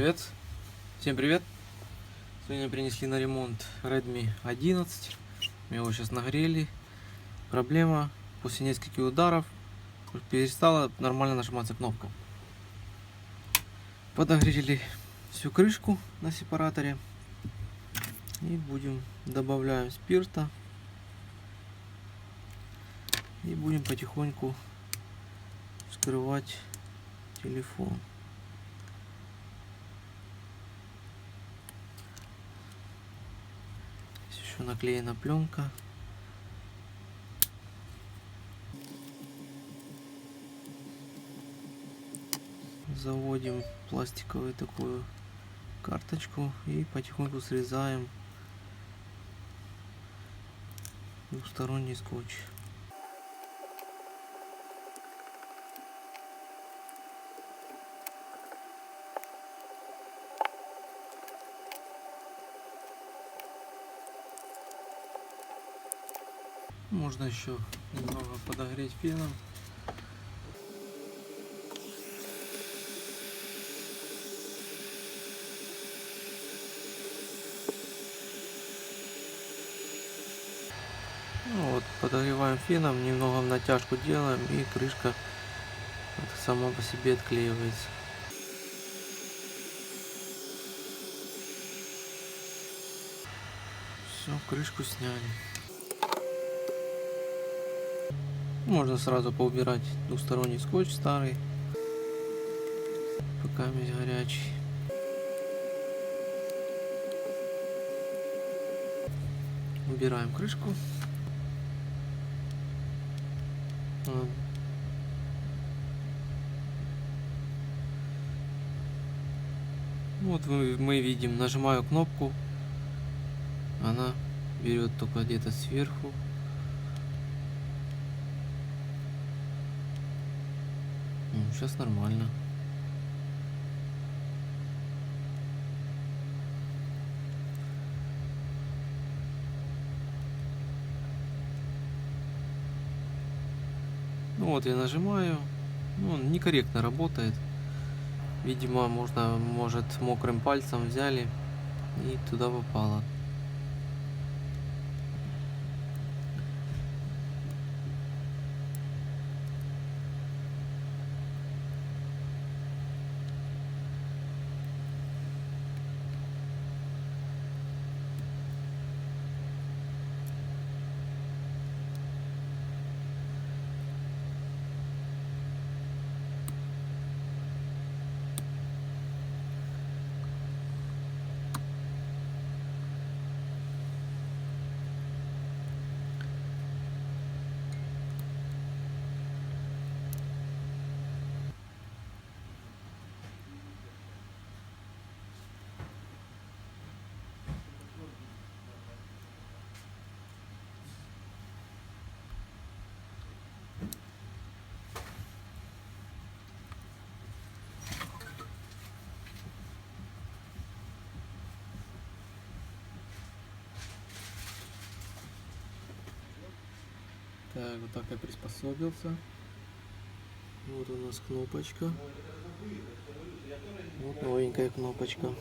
привет! Всем привет! Сегодня принесли на ремонт Redmi 11. Мы его сейчас нагрели. Проблема: после нескольких ударов перестала нормально нажиматься кнопка. Подогрели всю крышку на сепараторе. И добавляем спирта. И будем потихоньку вскрывать телефон. Здесь еще наклеена пленка. Заводим пластиковую такую карточку и потихоньку срезаем двухсторонний скотч. Можно еще немного подогреть феном. Вот, подогреваем феном, немного в натяжку делаем, и крышка сама по себе отклеивается. Все, крышку сняли. Можно сразу поубирать двухсторонний скотч старый, пока весь горячий. Убираем крышку. Вот мы видим, нажимаю кнопку, она берет только где-то сверху. Сейчас нормально. Ну вот я нажимаю, он некорректно работает. Видимо, может мокрым пальцем взяли и туда попало. Так, вот так я приспособился. Вот у нас кнопочка. Вот новенькая кнопочка.